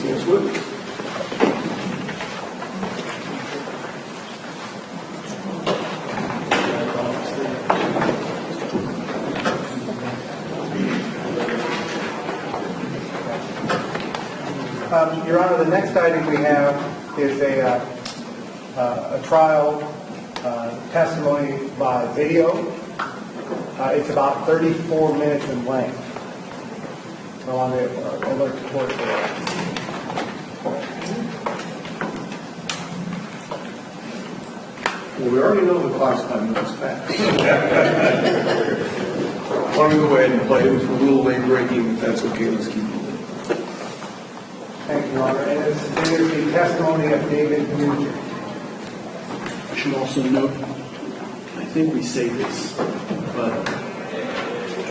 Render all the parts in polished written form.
Next witness. Your Honor, the next item we have is a trial testimony by video. It's about 34 minutes in length. So on the alert to court for that. Well, we already know the clock's 5 minutes past. Why don't we go ahead and play it? It's a little late breaking, if that's okay, let's keep moving. Thank you, Your Honor. And it is the testimony of David Nugent. I should also note, I think we say this, but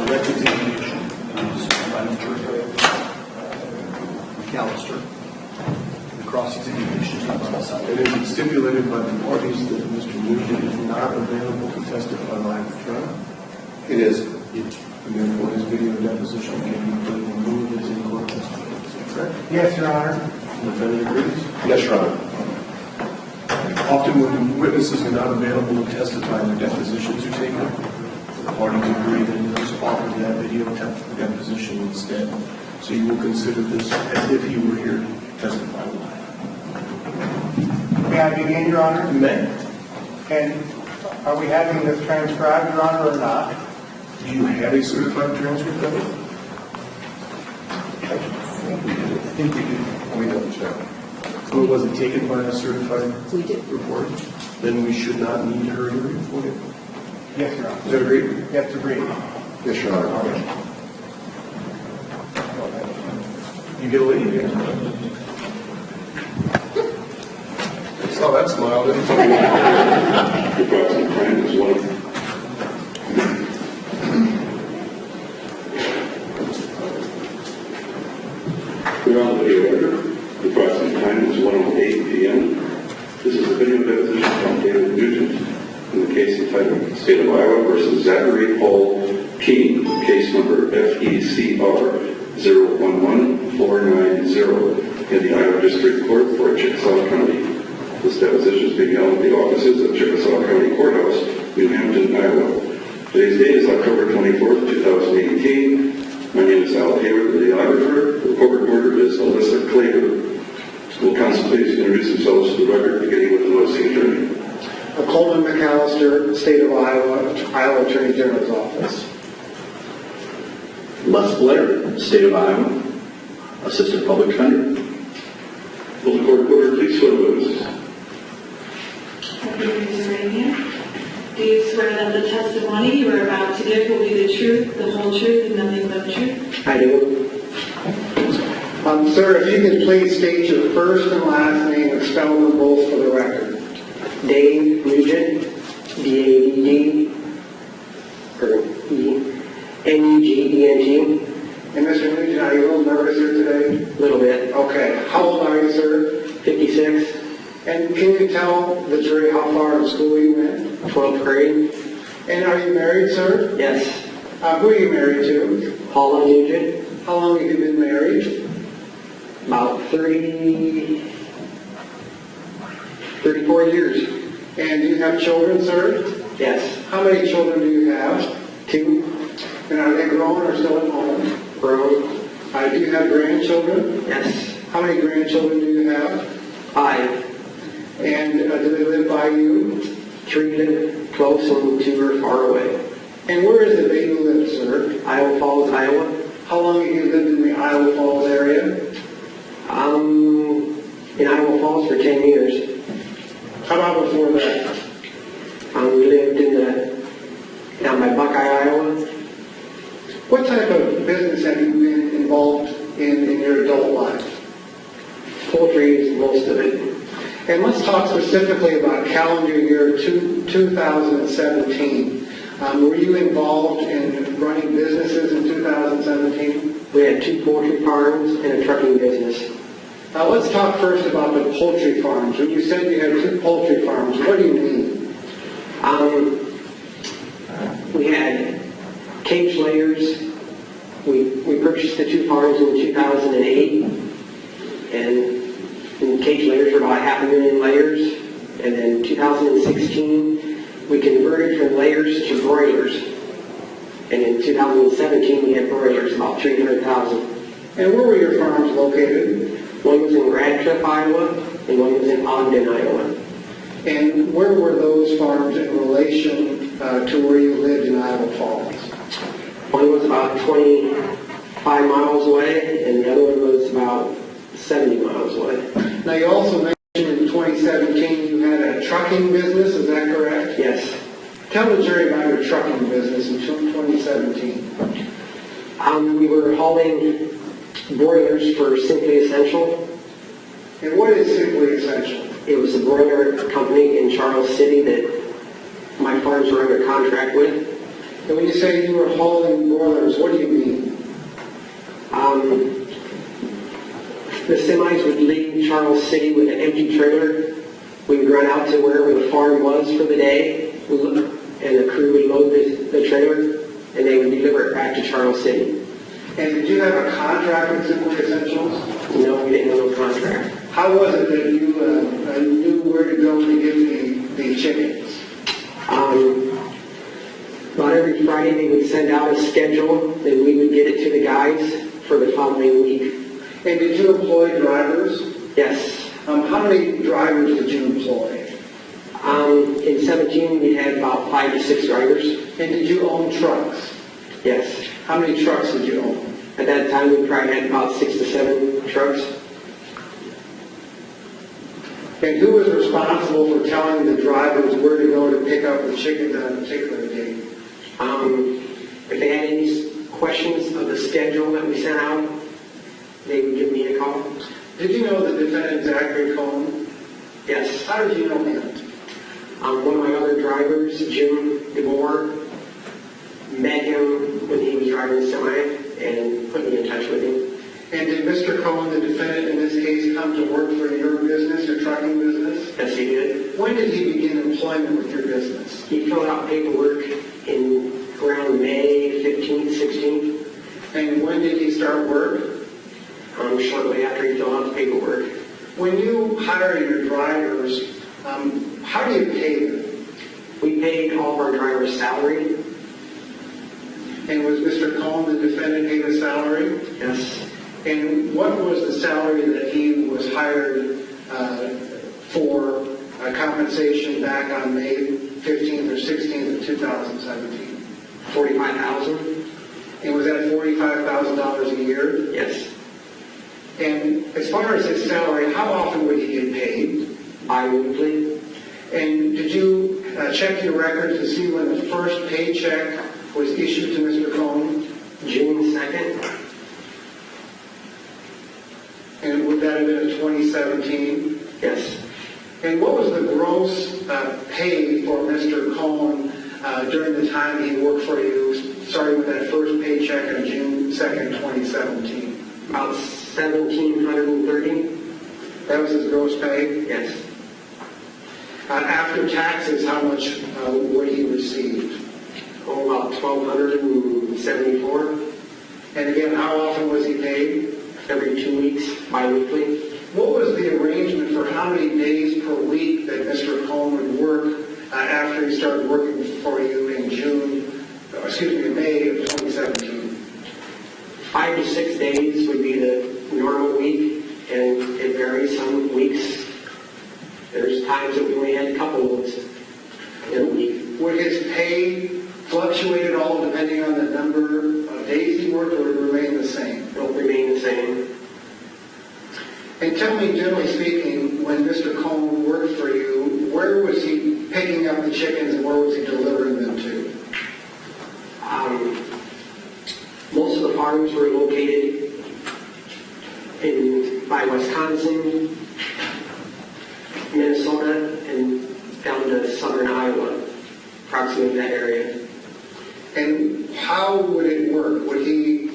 direct examination is by Mr. McAllister. The cross-examination is on the side. It is stipulated by the parties that Mr. Nugent is not available to testify live at trial. It is. And therefore his video deposition can be played and moved as in court testimony. Is that correct? Yes, Your Honor. The defendant agrees? Yes, Your Honor. Often when witnesses are not available to testify in their depositions are taken, the parties agree that they just offer that video deposition instead. So you will consider this as if he were here to testify live. May I begin, Your Honor? You may. And are we having this transcribed, Your Honor, or not? Do you have a certified transcript of it? I think we do. We don't check. So it wasn't taken by a certified report? Then we should not need her to report it. Yes, Your Honor. Is that agreed? Yes, agreed. Yes, Your Honor. You get a lady here. I saw that smile, didn't you? Deposition crime is one of We're on the video record. Deposition time is 1:08 p.m. This is a video deposition from David Nugent in the case entitled State of Iowa versus Zachary Koehn, case number FECR 011490 in the Iowa District Court for Chickasaw County. This deposition is being held at the offices of Chickasaw County Courthouse, Nugent, Iowa. Today's date is October 24th, 2018. My name is Al Hayward, the videographer. The court reporter is Alyssa Klager. Will counsel please introduce themselves to the record, beginning with the noticing attorney. Coleman McAllister, State of Iowa, Iowa Attorney General's Office. Les Blair, State of Iowa, Assistant Public Defender. Will the court reporter please swear the witnesses? Do you swear that the testimony you are about to give will be the truth, the whole truth, and nothing but the truth? I do. Sir, if you could please state your first and last name and spell them both for the record. Dave Nugent, D-A-D-D, or E-N-U-G-E-N-T. And Mr. Nugent, are you a little nervous here today? A little bit. Okay. How old are you, sir? 56, And can you tell the jury how far in school you went? 12th grade. And are you married, sir? Yes. Who are you married to? Paula Nugent, How long have you been married? about 34 years. And do you have children, sir? Yes. How many children do you have? 2, And are they grown or still at home? grown. Do you have grandchildren? Yes. How many grandchildren do you have? 5. And do they live by you? 3 live close and 2 are far away. And where is it that you live, sir? Iowa Falls, Iowa. How long have you lived in the Iowa Falls area? In Iowa Falls for 10 years. How about before that? We lived down by Buckeye, Iowa. What type of business have you been involved in your adult life? Poultry is most of it. And let's talk specifically about calendar year 2017. Were you involved in running businesses in 2017? We had 2 poultry farms and a trucking business. Let's talk first about the poultry farms. When you said you had 2 poultry farms, what do you mean? We had cage layers. We purchased the 2 farms in 2008, and about 500,000 layers. And then 2016, we converted from layers to broilers. And in 2017, we had broilers, about 300,000. And where were your farms located? One was in Radcliffe, Iowa, and one was in Ogden, Iowa. And where were those farms in relation to where you lived in Iowa Falls? One was about 25 miles away, and the other one was about 70 miles away. Now, you also mentioned in 2017 you had a trucking business, is that correct? Yes. Tell the jury about your trucking business in 2017. We were hauling broilers for Simply Essential. And what is Simply Essential? It was a broiler company in Charles City that my farms were under contract with. And when you say you were hauling broilers, what do you mean? The semis would leave Charles City with an empty trailer. We would run out to wherever the farm was for the day, and the crew would load the trailer, and they would deliver it back to Charles City. And did you have a contract with Simply Essentials? No, we didn't have no contract. How was it that you knew where to go to get the chickens? About every Friday they would send out a schedule, then we would get it to the guys for the following week. And did you employ drivers? Yes. How many drivers did you employ? In 17 we had about 5 to 6 drivers. And did you own trucks? Yes. How many trucks did you own? At that time we probably had about 6 to 7 trucks. And who was responsible for telling the drivers where to go to pick up the chickens on a particular day? If they had any questions of the schedule that we sent out, they would give me a call. Did you know the defendant Zachary Koehn? Yes. How did you know him? One of my other drivers, Jim DeBoer, met him when he was driving the semi and put me in touch with him. And did Mr. Koehn, the defendant in this case, come to work for your business, your trucking business? Yes, he did. When did he begin employment with your business? He filled out paperwork in around May 15th, 16th. And when did he start work? Shortly after he filled out the paperwork. When you hire your drivers, how do you pay them? We paid all of our drivers' salary. And was Mr. Koehn, the defendant, paid a salary? Yes. And what was the salary that he was hired for compensation back on May 15th or 16th of 2017? $45,000. And was that $45,000 a year? Yes. And as far as his salary, how often would he get paid? Bi-weekly. And did you check your records to see when the first paycheck was issued to Mr. Koehn? June 2nd. And would that have been in 2017? Yes. And what was the gross pay for Mr. Koehn during the time he worked for you, starting with that first paycheck on June 2nd, 2017? About $1,730. That was his gross pay? Yes. After taxes, how much would he receive? About $1,274. And again, how often was he paid? Every 2 weeks, bi-weekly. What was the arrangement for how many days per week that Mr. Koehn would work after he started working for you in May of 2017? 5 to 6 days would be the normal week, and it varies. Some weeks, there's times that we only had a couple of in a week. Would his pay fluctuate at all depending on the number of days he worked, or would it remain the same? Don't remain the same. And tell me, generally speaking, when Mr. Koehn worked for you, where was he picking up the chickens and where was he delivering them to? Most of the farms were located by Wisconsin, Minnesota, and down to southern Iowa, approximately that area. And how would it work? Would he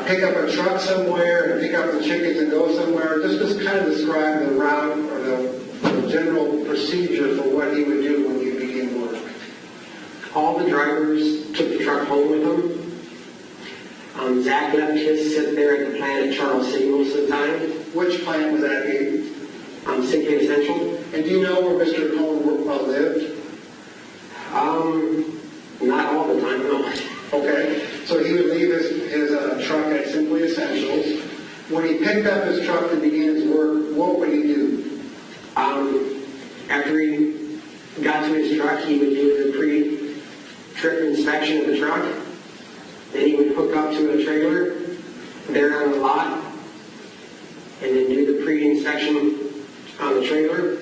pick up a truck somewhere and pick up the chickens and go somewhere? Just kind of describe the route or the general procedure for what he would do when he began work. All the drivers took the truck home with them. Zach left his sit there at the plant at Charles City most of the time. Which plant was that, Gabe? Simply Essential. And do you know where Mr. Koehn lived? Not all the time, no. Okay, so he would leave his truck at Simply Essentials. When he picked up his truck and began his work, what would he do? After he got to his truck, he would do the pre-trip inspection of the truck. Then he would hook up to a trailer there on the lot, and then do the pre-inspection on the trailer.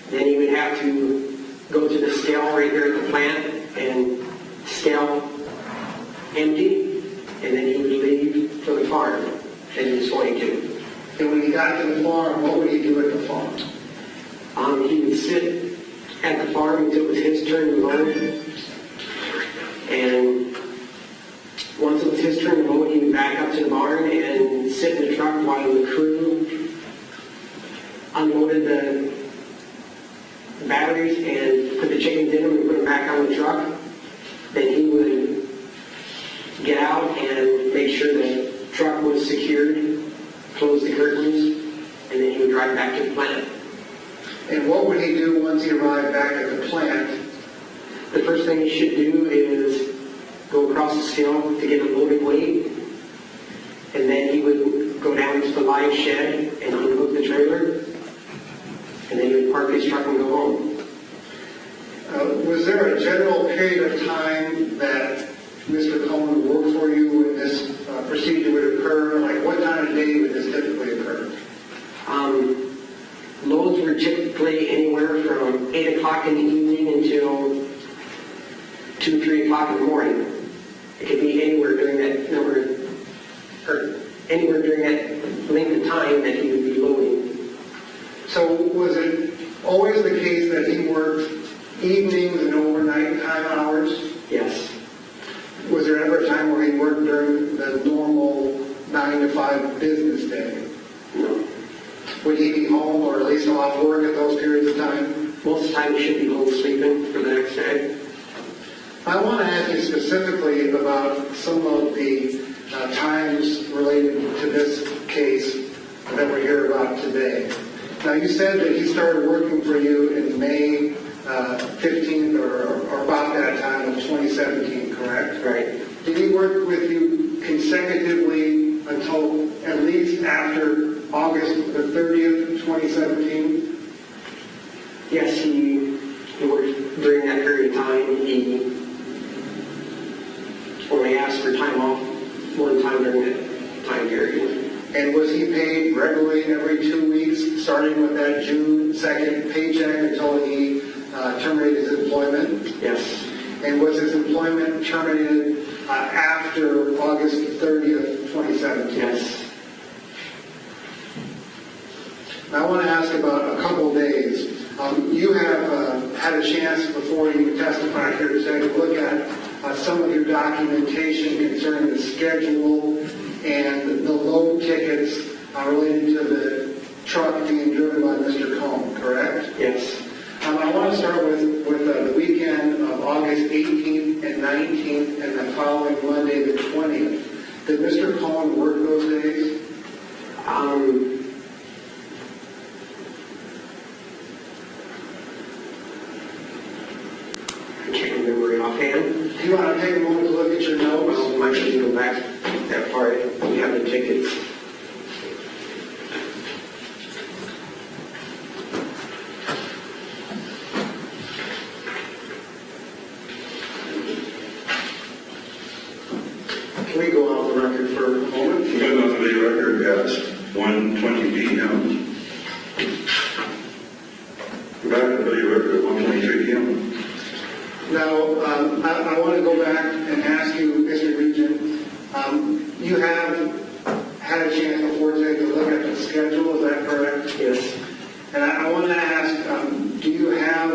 Then he would have to go to the scale right there at the plant and scale empty, and then he would leave for the farm that he was going to. And when he got to the farm, what would he do at the farm? He would sit at the farm until it was his turn to load, and once it was his turn to load, he would back up to the barn and sit in the truck while the crew unloaded the batteries and put the chickens in them and put them back on the truck. Then he would get out and make sure the truck was secured, close the curtains, and then he would drive back to the plant. And what would he do once he arrived back at the plant? The first thing he should do is go across the scale to get a loaded weight, and then he would go down to the live shed and unhook the trailer, and then he would park his truck and go home. Was there a general period of time that Mr. Koehn worked for you when this procedure would occur? Like what time of day would this typically occur? Loads were typically anywhere from 8 o'clock in the evening until 2, 3 o'clock in the morning. It could be anywhere during that number, or anywhere during that length of time that he would be loading. So was it always the case that he worked evenings and overnight time hours? Yes. Was there ever a time where he worked during the normal 9 to 5 business day? No. Would he be home or at least off work at those periods of time? Most of the time he should be home sleeping for the next day. I want to ask you specifically about some of the times related to this case that we're here about today. Now, you said that he started working for you in May 15th or about that time of 2017, correct? Right. Did he work with you consecutively until at least after August the 30th, 2017? Yes, he worked during that period of time. He only asked for time off one time during that time period. And was he paid regularly every 2 weeks, starting with that June 2nd paycheck until he terminated his employment? Yes. And was his employment terminated after August 30th, 2017? Yes. I want to ask about a couple of days. You have had a chance before you testified here today to look at some of your documentation concerning the schedule and the load tickets related to the truck being driven by Mr. Koehn, correct? Yes. I want to start with the weekend of August 18th and 19th and the following Monday, the 20th. Did Mr. Koehn work those days? I can't remember it offhand. Do you want to take a moment to look at your notes? Well, I should go back that far. We have the tickets. Can we go off the record for a moment? Going off the record at 1:20 p.m. Back to the record at 1:23 p.m. Now, I want to go back and ask you, Mr. Nugent, you have had a chance before today to look at the schedule, is that correct? Yes. And I want to ask, do you have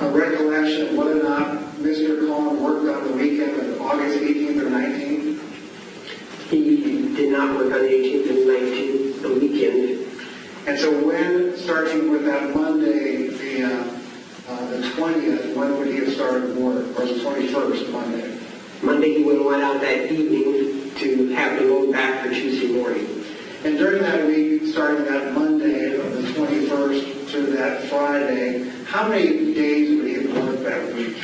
a recollection of whether or not Mr. Koehn worked on the weekend of August 18th or 19th? He did not work on the 18th and 19th, the weekend. And so when, starting with that Monday, the 20th, when would he have started work? Or the 21st, Monday? Monday he would have went out that evening to have the load back for Tuesday morning. And during that week, week, starting that Monday of the 21st to that Friday, how many days would he have worked that week?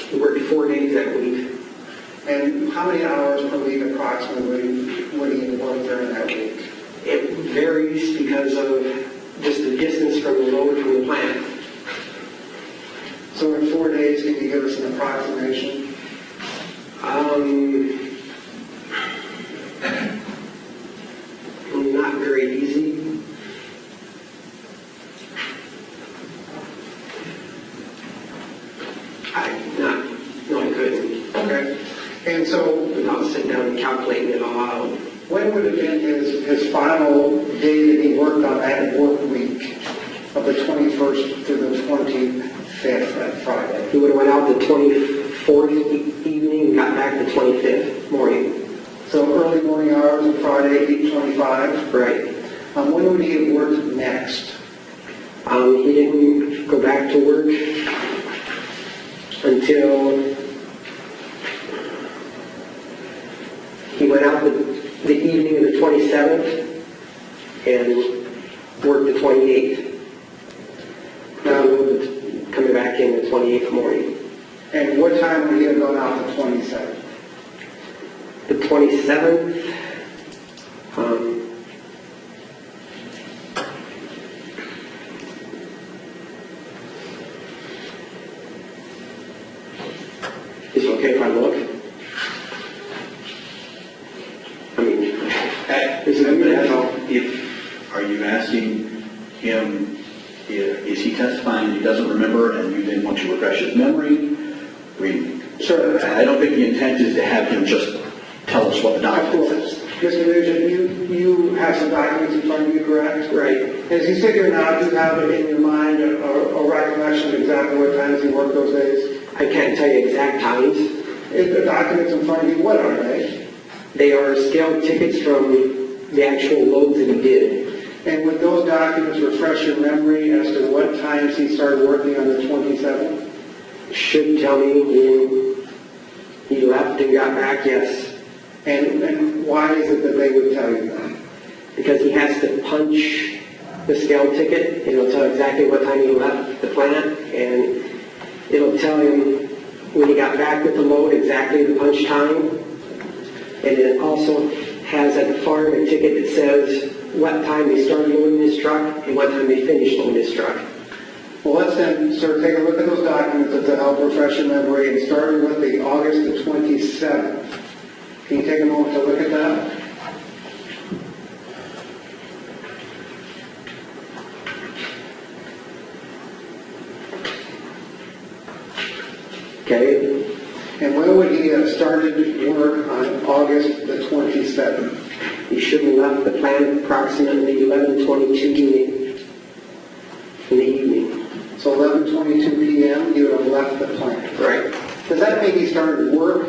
He worked 4 days that week. And how many hours per week approximately would he have worked during that week? It varies because of just the distance from the load from the plant. So in 4 days, can you give us an approximation? Not very easy. No, I couldn't. Okay. And so Without sitting down and calculating it all out. when would have been his final day that he worked on that work week of the 21st to the 25th, that Friday? He would have went out the 24th evening and got back the 25th morning. So early morning hours of Friday, 8:25. Right. When would he have worked next? He didn't go back to work until he went out the evening of the 27th and worked the 28th. Now coming back in the 28th morning. And what time would he have gone out the 27th? The 27th, is it okay if I look? I mean, is it Are you asking him, is he testifying he doesn't remember and you didn't want to refresh his memory? I mean, Sure. I don't think the intent is to have him just tell us what the Of document course. says. Mr. Nugent, you have some documents in front of you, correct? right? As you sit here now, do you have it in your mind a recollection of exactly what times he worked those days? I can't tell you exact times. If the documents in front of you, what are they? They are scaled tickets from the actual loads that he did. And would those documents refresh your memory as to what times he started working on the 27th? Should tell me when he left and got back, yes. And why is it that they would tell you that? Because he has to punch the scale ticket. It'll tell exactly what time he left the plant, and it'll tell him when he got back with the load exactly the punch time. And it also has at the farm a ticket that says what time they started loading his truck and what time they finished loading his truck. Well, let's then, sir, take a look at those documents to help refresh your memory, and starting with the August the 27th. Can you take a moment to look at that? Okay? And when would he have started work on August the 27th? He should have left the plant approximately 11:22 in the evening. So 11:22 p.m., he would have left the plant. Right. Does that mean he started work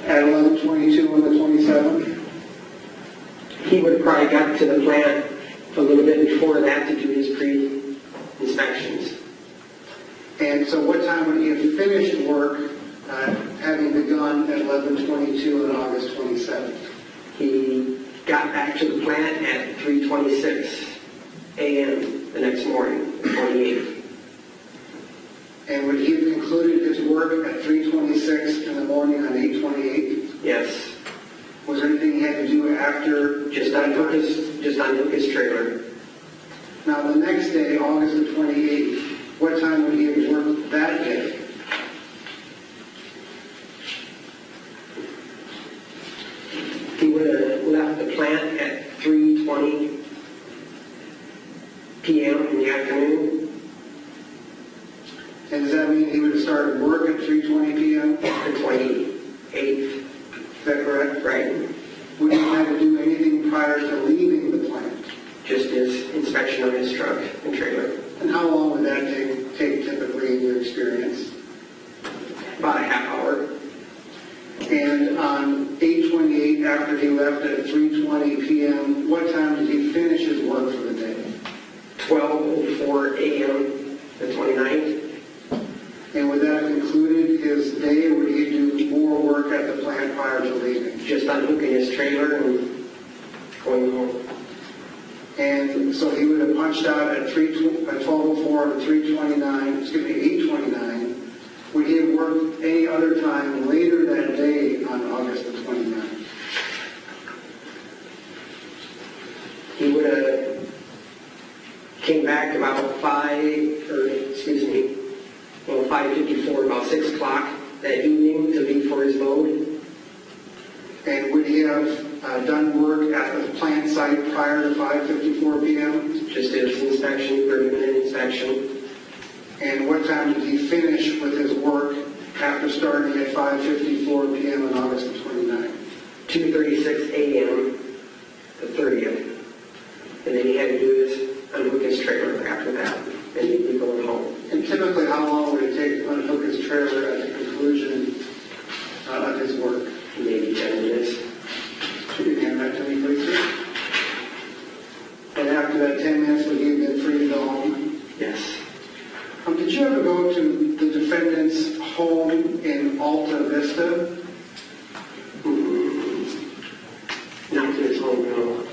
at 11:22 on the 27th? He would have probably got to the plant a little bit before that to do his pre-inspections. And so what time would he have finished work, having begun at 11:22 on August 27th? He got back to the plant at 3:26 a.m. the next morning, 28th. And would he have concluded his work at 3:26 in the morning on 8:28? Yes. Was there anything he had to do after? Just unhook his trailer. Now, the next day, August the 28th, what time would he have worked that day? He would have left the plant at 3:20 p.m. in the afternoon. And does that mean he would have started work at 3:20 p.m.? The 28th. Is that correct? Right. Would he have to do anything prior to leaving the plant? Just his inspection of his truck and trailer. And how long would that take typically in your experience? About a half hour. And on 8:28, after he left at 3:20 p.m., what time did he finish his work for the day? 12:04 a.m. the 29th. And would that have concluded his day, or would he do more work at the plant prior to leaving? Just unhooking his trailer and going home. And so he would have punched out at 12:04 to 3:29, excuse me, 8:29. Would he have worked any other time later that day on August the 29th? He would have came back about 5:54, about 6 o'clock that evening to leave for his load. And would he have done work at the plant site prior to 5:54 p.m.? Just did his inspection, 30-minute inspection. And what time did he finish with his work after starting at 5:54 p.m. on August the 29th? 2:36 a.m. the 30th. And then he had to do his, unhook his trailer after that, and he'd be going home. And typically, how long would it take to unhook his trailer at the conclusion of his work? Maybe 10 minutes. Could you hand that to me, please, sir? And after that 10 minutes, would he have been free to go home? Yes. Did you ever go to the defendant's home in Alta Vista? Not to his home, no.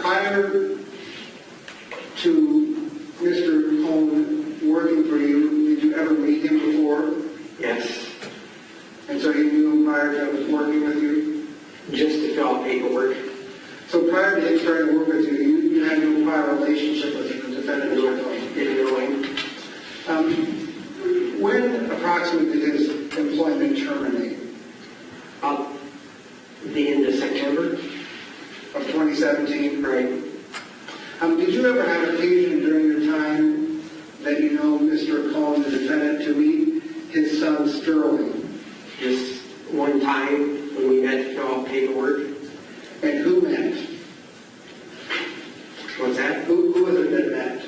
Prior to Mr. Koehn working for you, did you ever meet him before? Yes. And so you knew him prior to working with you? Just to fill out paperwork. So prior to him starting to work with you, you had no prior relationship with the defendant? Didn't know him. When approximately did his employment terminate? About the end of September. Of 2017? Right. Did you ever have occasion during your time that you know Mr. Koehn, the defendant, to meet his son Sterling? Just one time when we met to fill out paperwork. And who met? What's that? Who was it that met?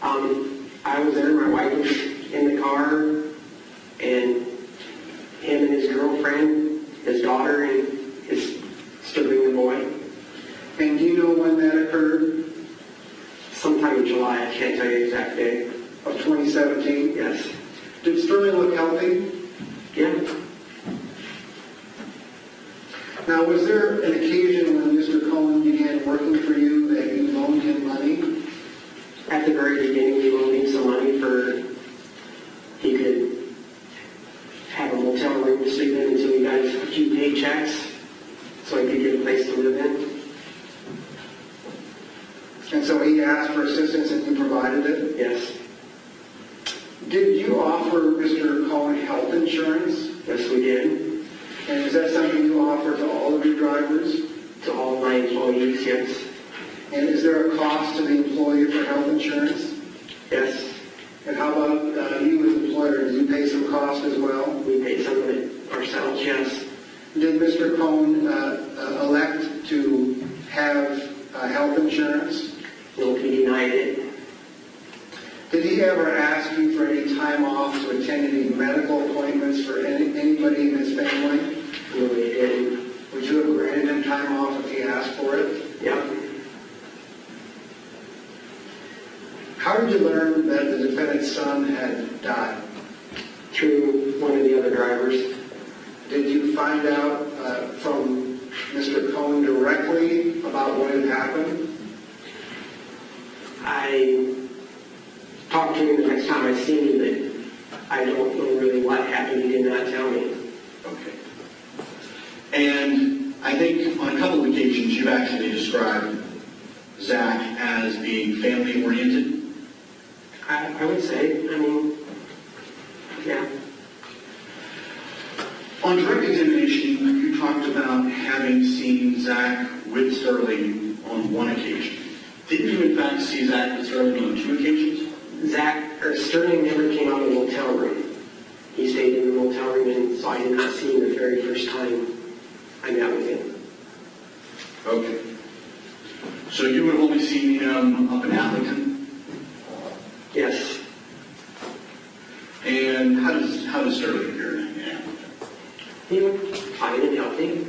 I was there, my wife was in the car, and him and his girlfriend, his daughter, and his Sterling boy. And do you know when that occurred? Sometime in July, I can't tell you the exact day. Of 2017? Yes. Did Sterling look healthy? Yeah. Now, was there an occasion when Mr. Koehn began working for you that you loaned him money? At the very beginning, we loaned him some money for he could have a motel room to sleep in until he got a few paychecks, so he could get a place to live in. And so he asked for assistance and you provided it? Yes. Did you offer Mr. Koehn health insurance? Yes, we did. And is that something you offer to all of your drivers? To all my employees, yes. And is there a cost to the employee for health insurance? Yes. And how about you as employer? Do you pay some cost as well? We pay some of it ourselves, yes. Did Mr. Koehn elect to have health insurance? No, he denied it. Did he ever ask you for any time off to attend any medical appointments for anybody in his family? No, he didn't. Would you have granted him time off if he asked for it? Yep. How did you learn that the defendant's son had died? Through one of the other drivers. Did you find out from Mr. Koehn directly about what had happened? I talked to him the next time I seen him, but I don't know really what happened. He did not tell me. Okay. And I think on a couple of occasions you've actually described Zach as being family-oriented. I would say, yeah. On direct examination, you talked about having seen Zach with Sterling on one occasion. Didn't you in fact see Zach with Sterling on 2 occasions? Sterling never came out of the motel room. He stayed in the motel room, and so I did not see him the very first time I met with him. Okay. So you would have only seen him up in Appleton? Yes. And how does Sterling appear in Appleton? He looked fine and healthy.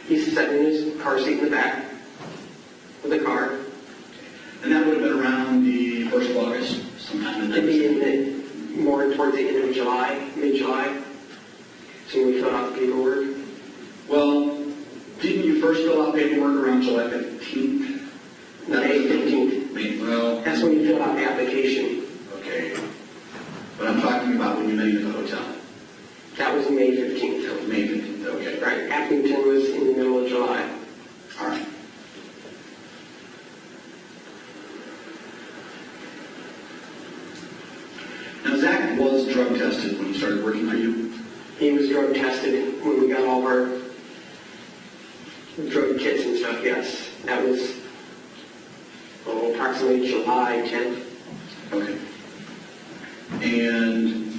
He's sitting in his car seat in the back of the car. And that would have been around the 1st of August, sometime in Maybe more towards the end of July, mid-July. So we filled out the paperwork. Well, didn't you first fill out paperwork around July 15th? May 15th. That's when you fill out the application. Okay. But I'm talking about when you met him at the hotel. That was May 15th. That was May 15th, okay. Right, Appington was in the middle of July. All right. Now, Zach was drug tested when he started working for you? He was drug tested when we got all of our drug kits and stuff, yes. That was approximately July 10th. Okay. And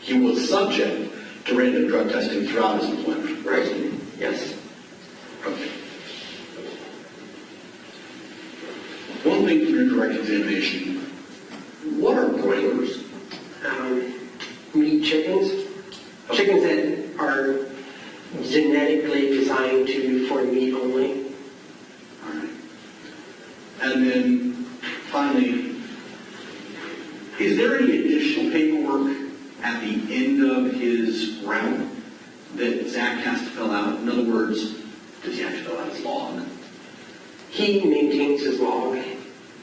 he was subject to random drug testing throughout his employment, right? Yes. Okay. One thing from your direct examination, what are broilers? Meat chickens. Chickens that are genetically designed for meat only. All right. And then, finally, is there any additional paperwork at the end of his route that Zach has to fill out? In other words, does he have to fill out his log? He maintains his log,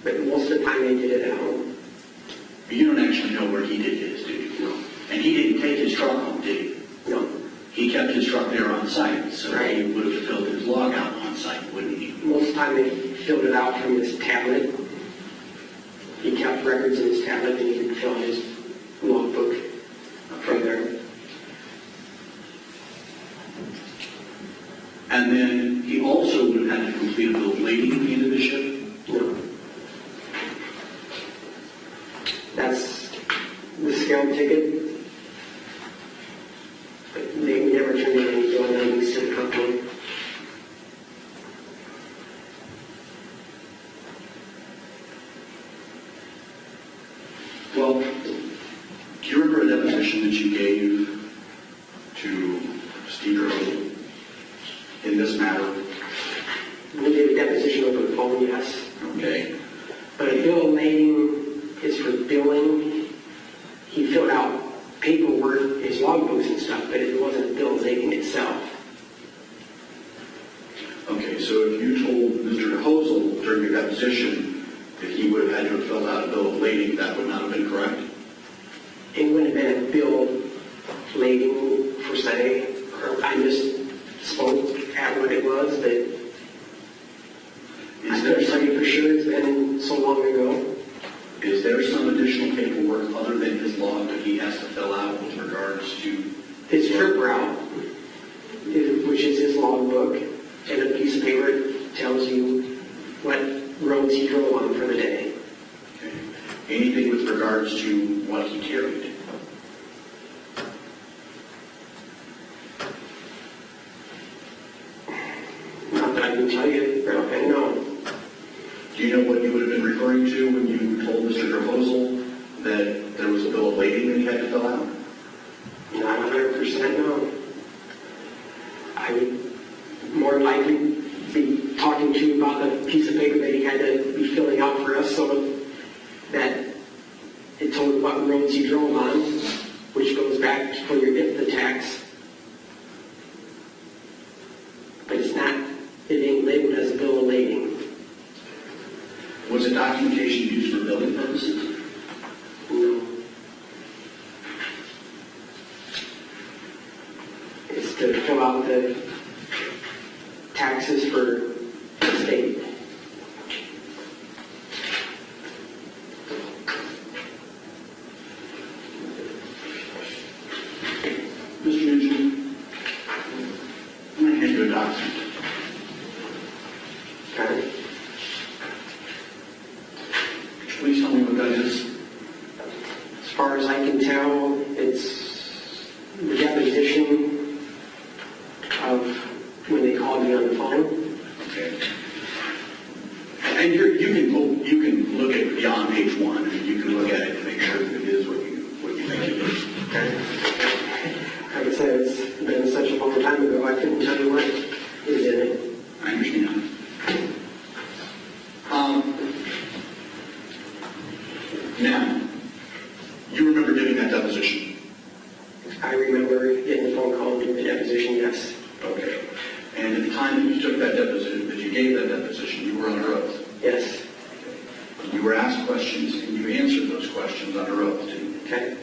but most of the time they did it at home. You don't actually know where he did his, do you? No. And he didn't take his truck home, did he? No. He kept his truck there on site, so Right. he would have filled his log out on site, wouldn't he? Most of the time they filled it out from his tablet. He kept records in his tablet and he could fill his logbook from there. And then he also would have had to complete a bill of lading at the end of the shift? No. That's the scale ticket. But they never turned in any bill of ladings to the company. Well, do you remember a deposition that you gave to Steve Earle in this matter? We did a deposition over the phone, yes. Okay. But a bill of lading is for billing. He filled out paperwork, his logbooks and stuff, but it wasn't a bill of lading itself. Okay, so if you told Mr. DeHosel during your deposition that he would have had to have filled out a bill of lading, that would not have been correct? It wouldn't have been a bill of lading per se. I just spoke at what it was, but Is I'm there not some, for sure it's been so long ago. is there some additional paperwork other than his log that he has to fill out with regards to? His trip route, which is his logbook, and a piece of paper that tells you what roads he drove on for the day. Okay. Anything with regards to what he carried? Not that I can tell you, and no. Do you know what you would have been referring to when you told Mr. DeHosel that there was a bill of lading that he had to fill out? Not 100% no. I would more likely be talking to you about the piece of paper that he had to be filling out for us so that it told what roads he drove on, which goes back for your IFTA tax. But it's not, it ain't labeled as a bill of lading. Was the documentation used for billing purposes? No. It's to fill out the taxes for the state. Mr. Nugent, I'm going to hand you a document. Okay? Please tell me what that is. As far as I can tell, it's the deposition of when they called me on the phone. Okay. And you can look at beyond page 1, and you can look at it to make sure that it is what you think it is. Okay? Like I said, it's been such a long time ago, I couldn't tell you what is in it. I understand. Now, you remember giving that deposition? I remember getting the phone call and doing the deposition, yes. Okay. And at the time that you took that deposition, that you gave that deposition, you were under oath. Yes. You were asked questions, and you answered those questions under oath, too. Okay?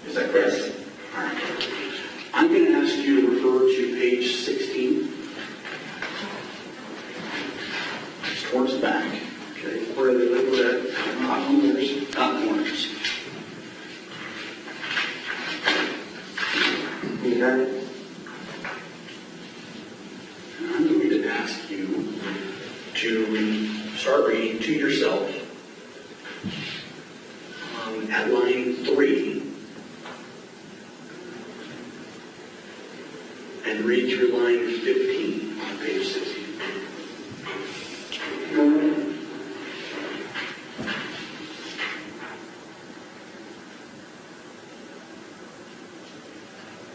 Is that correct? Yes. All right. I'm going to ask you to refer to page 16. It's towards the back. Okay. Where are the Top corners. Top corners. Okay. I'm going to ask you to start reading to yourself at line 3 and read through line 15 on page 16.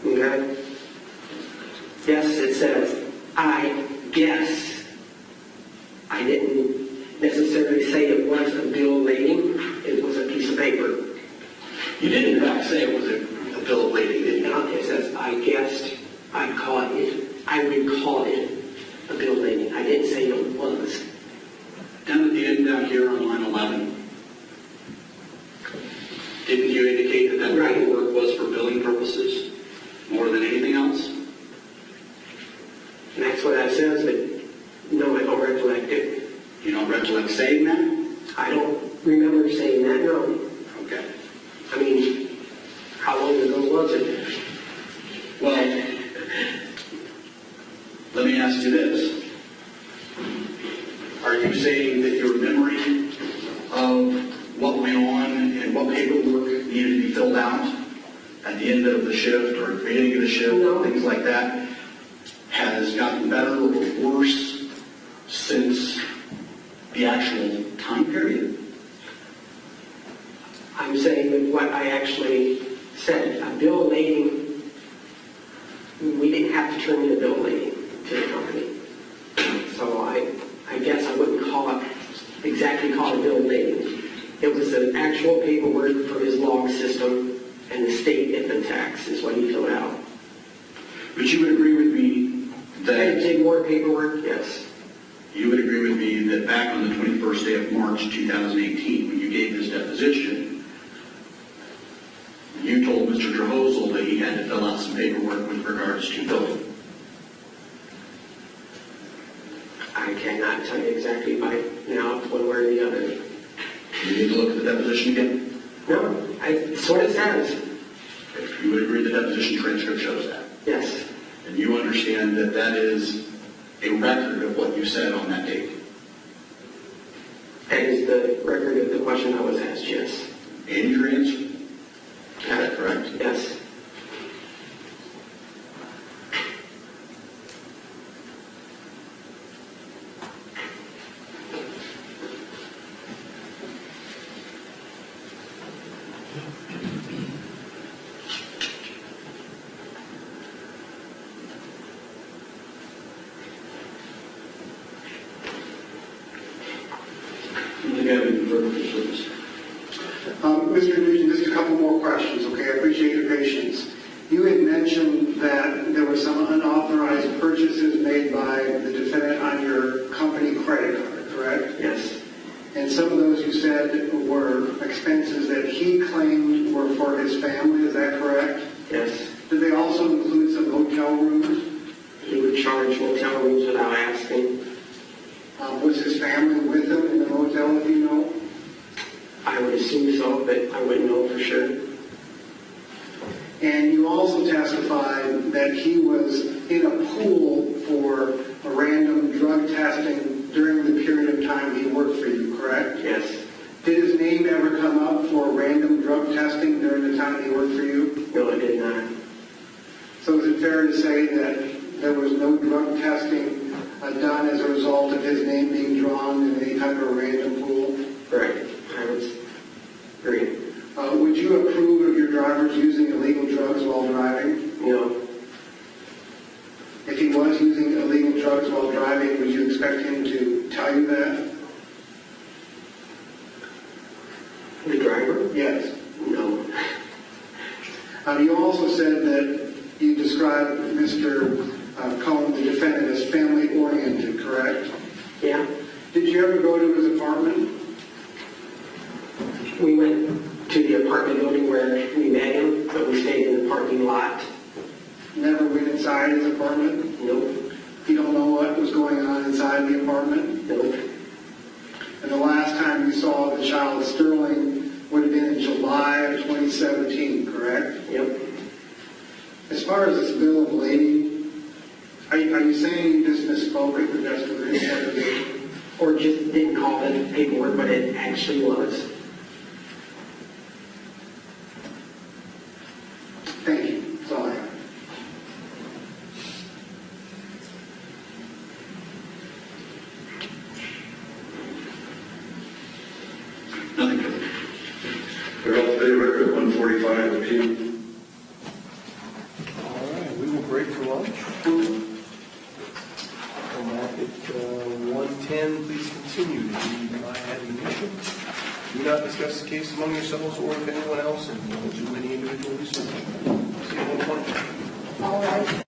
Okay. Yes, it says, I guess. I didn't necessarily say it was a bill of lading. It was a piece of paper. You did in fact say it was a bill of lading, didn't you? Now it says, I guessed. I would call it a bill of lading. I didn't say it was. Down at the end down here on line 11, didn't you indicate that that Right. paperwork was for billing purposes more than anything else? And that's what that says, but no, I don't recollect it. You don't recollect saying that? I don't remember saying that, no. Okay. I mean, how long ago was it? Well, let me ask you this. Are you saying that your memory of what went on and what paperwork needed to be filled out at the end of the shift or at the beginning of the shift, No. things like that, has gotten better or worse since the actual time period? I'm saying that what I actually said, a bill of lading, we didn't have to turn in a bill of lading to the company. So I guess I wouldn't call it a bill of lading. It was an actual paperwork for his log system and the state infant tax is what he filled out. But you would agree with me I that did more paperwork, yes. you would agree with me that back on the 21st day of March 2018, when you gave this deposition, you told Mr. Trehosel that he had to fill out some paperwork with regards to billing. I cannot tell you exactly by now one way or the other. You need to look at the deposition again. No, it's what it says. You would agree the deposition transcript shows that. Yes, And you understand that that is a record of what you said on that date. that is the record of the question I was asked, yes. And your answer. Is that correct? Yes. You think I have any further questions? Mr. Nugent, just a couple more questions, okay? I appreciate your patience. You had mentioned that there were some unauthorized purchases made by the defendant on your company credit card, correct? Yes. And some of those you said were expenses that he claimed were for his family, is that correct? Yes. Did they also include some hotel rooms? He would charge motel rooms without asking. Was his family with him in the motel, if you know? I would assume so, but I wouldn't know for sure. And you also testified that he was in a pool for a random drug testing during the period of time he worked for you, correct? Yes. Did his name ever come up for random drug testing during the time he worked for you? No, I did not. So is it fair to say that there was no drug testing done as a result of his name being drawn in any type of random pool? Right. I would agree. Would you approve of your drivers using illegal drugs while driving? No. If he was using illegal drugs while driving, would you expect him to tell you that? The driver? Yes. No. You also said that you described Mr. Koehn, the defendant, as family-oriented, correct? Yeah. Did you ever go to his apartment? We went to the apartment building where we met him, but we stayed in the parking lot. Never went inside his apartment? Nope, You don't know what was going on inside the apartment? nope. And the last time you saw the child, Sterling, would have been in July of 2017, correct? Yep. As far as this bill of lading, are you saying you just misspoke at the investigation? Or just didn't call it paperwork, but it actually was. Thank you. That's all I have. Nothing further. They're all today, record 145 p.m. All right, we will break for lunch. Come back at 1:10, please continue to be my admonition. Do not discuss the case among yourselves or with anyone else, and don't do any individual research. See you at 1:20. All right.